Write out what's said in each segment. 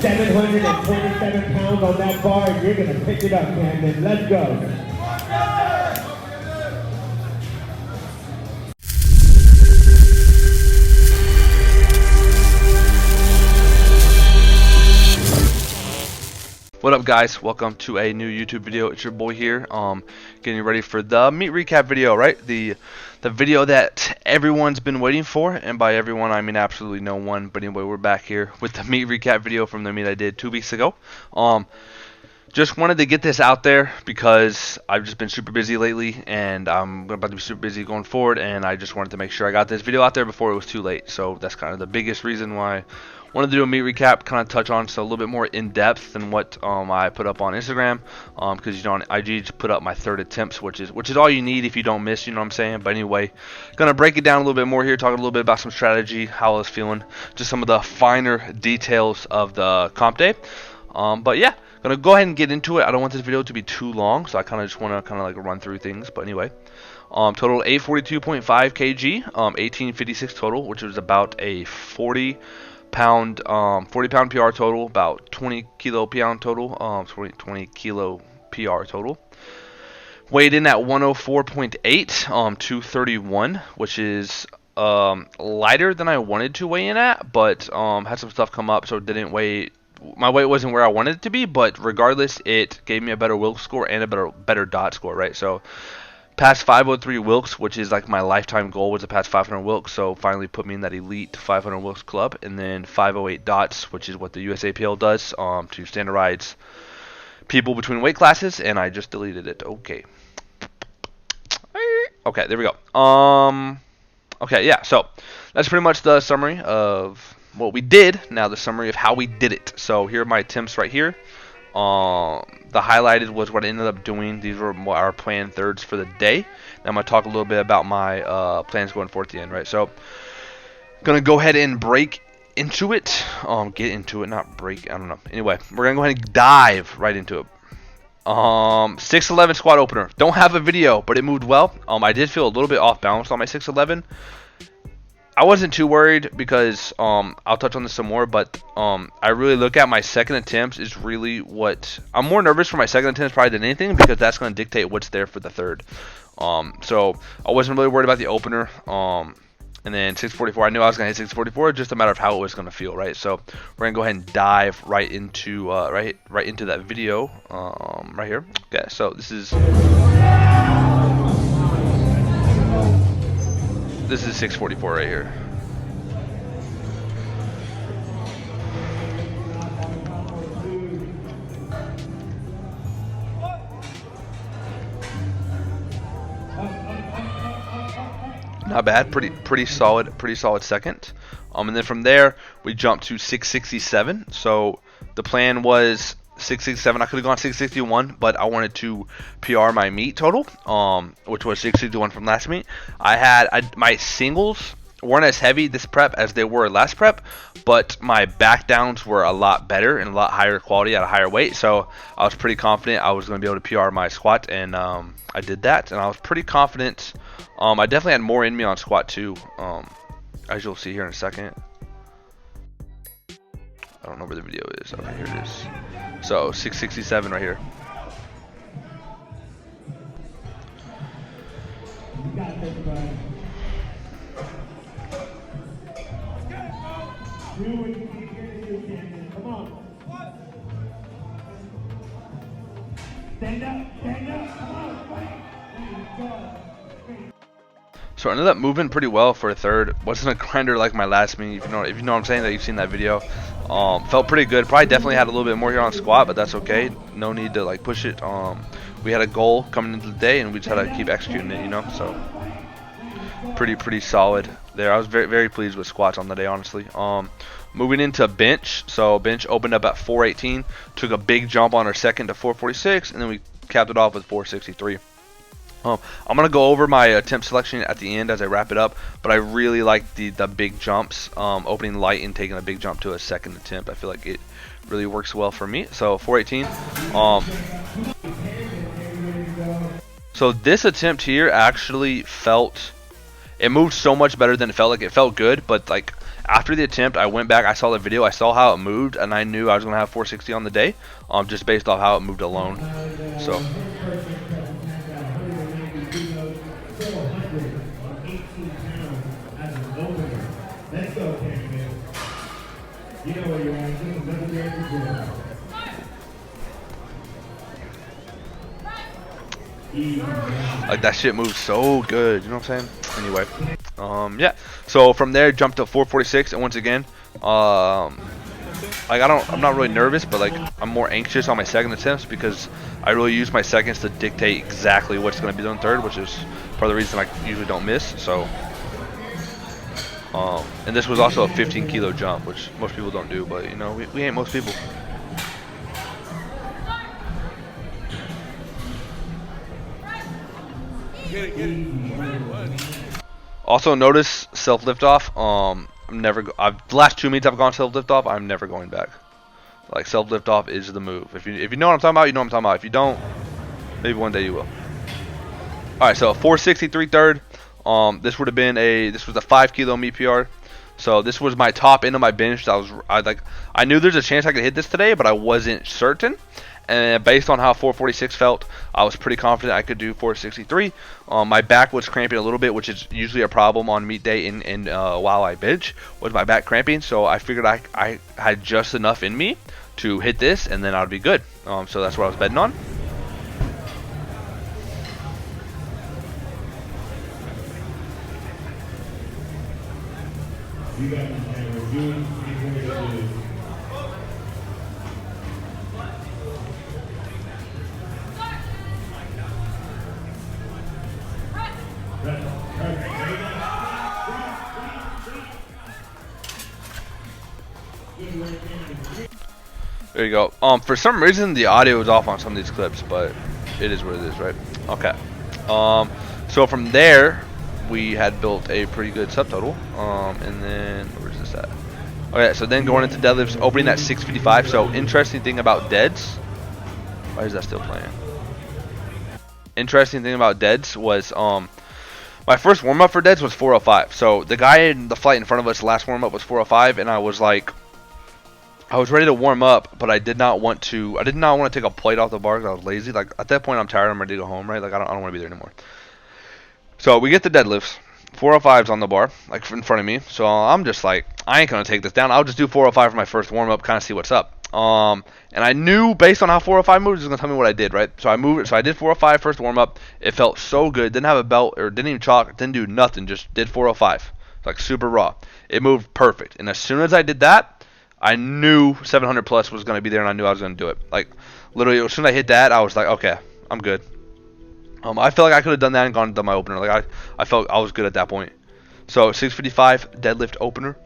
727 pounds on that bar, and you're going to pick it up, Camden. Let's go. What up, guys? Welcome to a new YouTube video. It's your boy here, getting ready for the meet recap video, right? The video that everyone's been waiting for, and by everyone I mean absolutely no one. But anyway, we're back here with the meet recap video from the meet I did 2 weeks ago. Just wanted to get this out there because I've just been super busy lately, and I'm about to be super busy going forward, and I just wanted to make sure I got this video out there before it was too late. So that's kind of the biggest reason why I wanted to do a meet recap, kind of touch on so a little bit more in depth than what I put up on Instagram, because you know on IG just put up my third attempts, which is all you need if you don't miss, you know what I'm saying. But anyway, gonna break it down a little bit more here, talking a little bit about some strategy, how I was feeling, just some of the finer details of the comp day. But yeah, gonna go ahead and get into it. I don't want this video to be too long, so I kind of just want to like run through things. But anyway, total 842.5 kg, 1856 total, which was about a 40 pound PR total, about 20 kilo pound total, 20 kilo PR total. Weighed in at 104.8, 231, which is lighter than I wanted to weigh in at, but had some stuff come up, so it didn't weigh. My weight wasn't where I wanted it to be, but regardless, it gave me a better Wilks score and a better dot score, right? So past 503 Wilks, which is like my lifetime goal, was to pass 500 Wilks, so finally put me in that elite 500 Wilks club. And then 508 dots, which is what the USAPL does to standardize people between weight classes, and I just deleted it. Okay, there we go. Okay, yeah, so that's pretty much the summary of what we did. Now the summary of how we did it. So here are my attempts right here. The highlighted was what I ended up doing. These were our planned thirds for the day. Now I'm going to talk a little bit about my plans going forward at the end, right? So going to go ahead and break into it. Get into it, not break. I don't know. Anyway, we're going to go ahead and dive right into it. 611 squat opener. Don't have a video, but it moved well. I did feel a little bit off balance on my 611. I wasn't too worried because I'll touch on this some more, but I really look at my second attempts is really what I'm more nervous for my second attempts probably than anything, because that's going to dictate what's there for the third. So I wasn't really worried about the opener. And then 644, I knew I was going to hit 644, just a matter of how it was going to feel, right? So we're going to go ahead and dive right into right into that video right here. Okay, so this is 644 right here. Not bad, pretty solid second. And then from there we jumped to 667. So the plan was 667. I could have gone 661, but I wanted to PR my meet total, which was 661 from last meet. My singles weren't as heavy this prep as they were last prep, but my back downs were a lot better and a lot higher quality at a higher weight. So I was pretty confident I was going to be able to PR my squat, and I did that, and I was pretty confident. I definitely had more in me on squat too, as you'll see here in a second. I don't know where the video is. Okay, here it is. So 667 right here. Come on. Stand up, come on, So I ended up moving pretty well for a third. Wasn't a grinder like my last meet, if you know what I'm saying, that you've seen that video. Felt pretty good. Probably definitely had a little bit more here on squat, but that's okay. No need to like push it. We had a goal coming into the day, and we just had to keep executing it, you know. So pretty solid there. I was very pleased with squats on the day, honestly. Moving into bench. So bench opened up at 418, took a big jump on our second to 446, and then we capped it off with 463. I'm going to go over my attempt selection at the end as I wrap it up, but I really like the big jumps, opening light and taking a big jump to a second attempt. I feel like it really works well for me. So 418. So this attempt here actually felt, it moved so much better than it felt. Like, it felt good, but like After the attempt, I went back, I saw the video, I saw how it moved, and I knew I was gonna have 460 on the day, just based off how it moved alone. So. Let's go, Camden. You know where you're at. This is another day for good. Like, that shit moves so good, you know what I'm saying? Anyway, yeah. So from there, jumped to 446, and once again, like, I'm not really nervous, but like, I'm more anxious on my second attempts because I really use my seconds to dictate exactly what's going to be done third, which is part of the reason I usually don't miss. So, and this was also a 15 kilo jump, which most people don't do, but you know, we ain't most people. Also, notice self lift off. The last 2 meets I've gone self lift off. I'm never going back. Like, self lift off is the move. If you know what I'm talking about, you know what I'm talking about. If you don't, maybe one day you will. All right, so 463 third. This would have been this was a 5 kilo meet PR. So this was my top end of my bench. I knew there's a chance I could hit this today, but I wasn't certain. And based on how 446 felt, I was pretty confident I could do 463. My back was cramping a little bit, which is usually a problem on meet day and while I bench, was my back cramping. So I figured I had just enough in me to hit this, and then I'd be good. So that's what I was betting on. You got this, Cameron. Do anything you got to do. There you go. For some reason the audio is off on some of these clips, but it is what it is, right? Okay. So from there we had built a pretty good subtotal. And then where's this at? Okay, so then going into deadlifts, opening at 655. So interesting thing about deads. Why is that still playing? Interesting thing about deads was my first warm up for deads was 405. So the guy in the flight in front of us, the last warm up was 405, and I was like, I was ready to warm up, but I did not want to take a plate off the bar because I was lazy. Like, at that point, I'm tired. I'm ready to go home, right? Like, I don't want to be there anymore. So we get the deadlifts. 405's on the bar, like in front of me. So I'm just like, I ain't going to take this down. I'll just do 405 for my first warm up, kind of see what's up. And I knew based on how 405 moved, it was going to tell me what I did, right? So I moved it. So I did 405 first warm up. It felt so good. Didn't have a belt or didn't even chalk. Didn't do nothing. Just did 405. Like, super raw. It moved perfect. And as soon as I did that, I knew 700 plus was going to be there, and I knew I was going to do it. Like, literally, as soon as I hit that, I was like, okay, I'm good. I felt like I could have done that and gone and done my opener. Like, I felt I was good at that point. So 655 deadlift opener.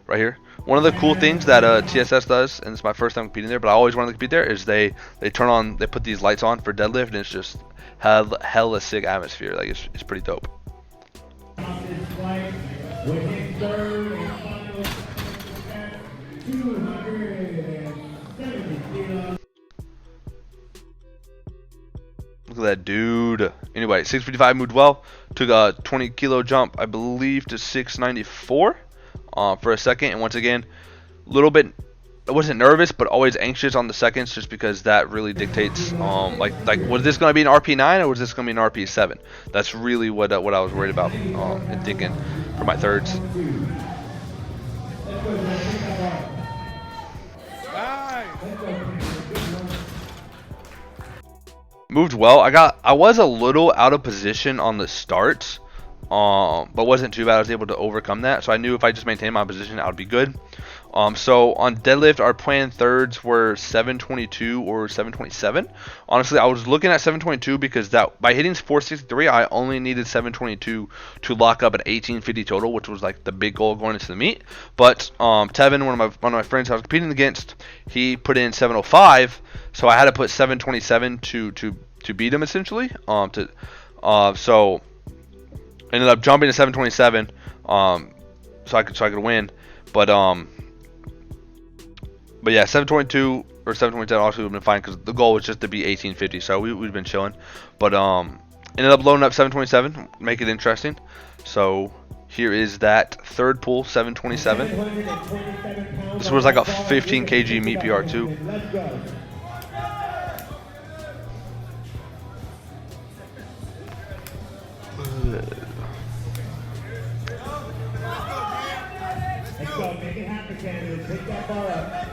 Right here. One of the cool things that TSS does, and it's my first time competing there, but I always wanted to compete there, is they put these lights on for deadlift, and it's just hella sick atmosphere. Like, it's pretty dope. Look at that dude. Anyway, 655 moved well. Took a 20 kilo jump, I believe, to 694 for a second. And once again, a little bit, I wasn't nervous, but always anxious on the seconds, just because that really dictates, like was this going to be an RP9 or was this going to be an RP7? That's really what I was worried about and thinking for my thirds. Moved well. I was a little out of position on the start, but wasn't too bad. I was able to overcome that, so I knew if I just maintained my position, I would be good. So on deadlift, our planned thirds were 722 or 727. Honestly, I was looking at 722 because that by hitting 463, I only needed 722 to lock up an 1850 total, which was like the big goal going into the meet. But Tevin, one of my friends I was competing against, he put in 705, so I had to put 727 to beat him essentially. So ended up jumping to 727, so I could win. But yeah, 722 or 727 also would have been fine because the goal was just to be 1850. So we've been chilling. But ended up loading up 727, make it interesting. So here is that third pull, 727. This was like a 15 kg meat PR too. Let's go. Let's go. Make it happen, Camden. Pick that bar up.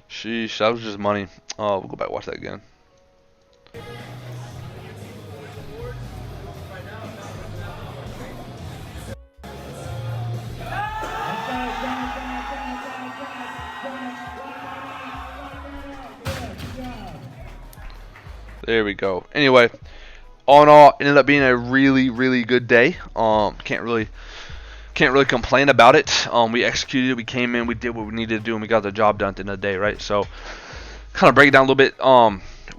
Sheesh, that was just money. Oh, we'll go back and watch that again. There we go. Anyway, all in all, ended up being a really good day. Can't really complain about it. We executed, we came in, we did what we needed to do, and we got the job done at the end of the day, right? So, kind of break it down a little bit.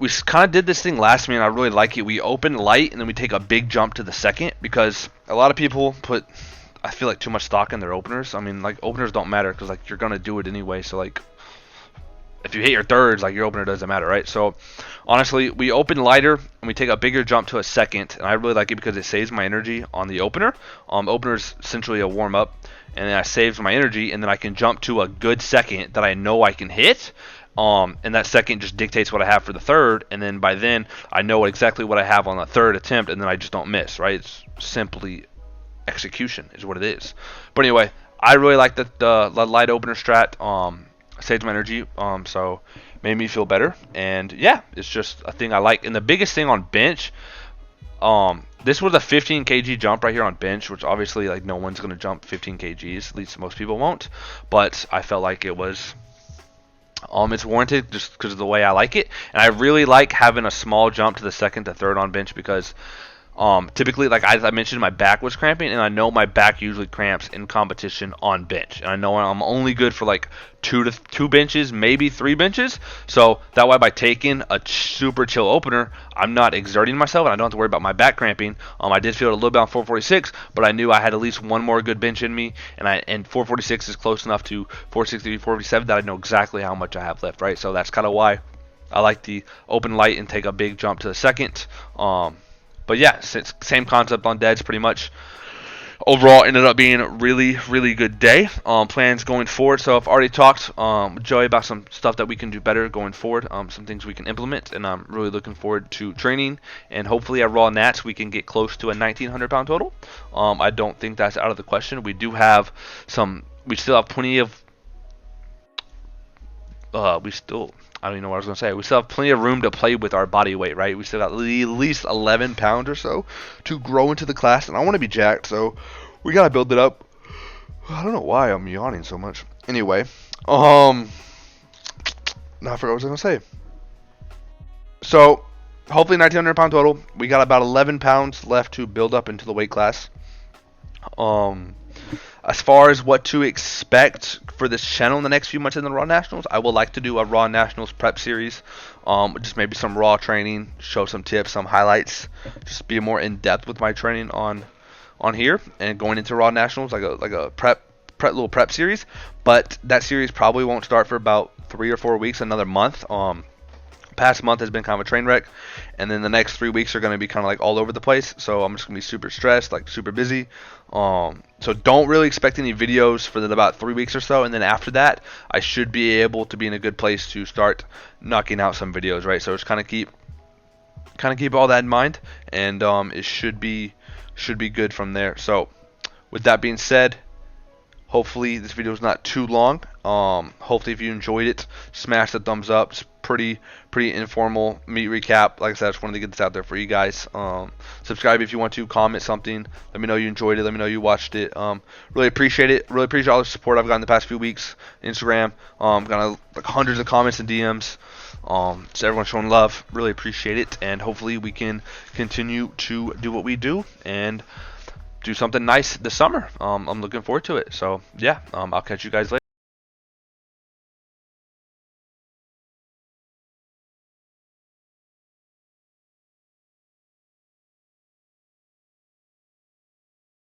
We kind of did this thing last meet, and I really like it. We open light, and then we take a big jump to the second, because a lot of people put, I feel like, too much stock in their openers. I mean, like, openers don't matter, because, like, you're going to do it anyway, so, like, if you hit your thirds, like, your opener doesn't matter, right? So, honestly, we open lighter, and we take a bigger jump to a second, and I really like it because it saves my energy on the opener. Opener's essentially a warm-up, and then I saves my energy, and then I can jump to a good second that I know I can hit, and that second just dictates what I have for the third, and then by then, I know exactly what I have on the third attempt, and then I just don't miss, right? It's simply execution is what it is. But anyway, I really like the light opener strat. Saves my energy, so made me feel better, and yeah, it's just a thing I like. And the biggest thing on bench, this was a 15 kg jump right here on bench, which obviously, like, no one's gonna jump 15 kgs, at least most people won't, but I felt like it was it's warranted just because of the way I like it. And I really like having a small jump to the second to third on bench, because typically, like as I mentioned, my back was cramping, and I know my back usually cramps in competition on bench, and I know I'm only good for like two benches, maybe 3 benches. So that way, by taking a super chill opener, I'm not exerting myself, and I don't have to worry about my back cramping. I did feel it a little bit on 446, but I knew I had at least one more good bench in me, and 446 is close enough to 463, 447 that I know exactly how much I have left, right? So that's kind of why I like the open light and take a big jump to the second. But yeah, same concept on deads pretty much. Overall, ended up being a really good day. Plans going forward. So I've already talked with Joey about some stuff that we can do better going forward. Some things we can implement, and I'm really looking forward to training. And hopefully at Raw Nats we can get close to a 1,900 pound total. I don't think that's out of the question. We do have we still have plenty of. I don't even know what I was going to say. We still have plenty of room to play with our body weight, right? We still got at least 11 pounds or so to grow into the class, and I want to be jacked, so we got to build it up. I don't know why I'm yawning so much. Anyway, now I forgot what I was going to say. So, hopefully 1,900 pound total. We got about 11 pounds left to build up into the weight class. As far as what to expect for this channel in the next few months in the Raw Nationals, I would like to do a Raw Nationals prep series. Just maybe some raw training, show some tips, some highlights, just be more in depth with my training on here and going into Raw Nationals like a little prep series. But that series probably won't start for about 3 or 4 weeks, another month. Past month has been kind of a train wreck, and then the next 3 weeks are going to be kind of like all over the place, so I'm just going to be super stressed, like super busy. So don't really expect any videos for about 3 weeks or so, and then after that I should be able to be in a good place to start knocking out some videos, right? So just kind of keep all that in mind, and it should be good from there. So with that being said, hopefully this video is not too long. Hopefully if you enjoyed it, smash the thumbs up. It's pretty informal meet recap. Like I said, I just wanted to get this out there for you guys. Subscribe if you want to, comment something, let me know you enjoyed it, let me know you watched it. Really appreciate it. Really appreciate all the support I've gotten the past few weeks. Instagram, got like hundreds of comments and DMs. So everyone's showing love. Really appreciate it, and hopefully we can continue to do what we do and do something nice this summer. I'm looking forward to it. So yeah, I'll catch you guys later.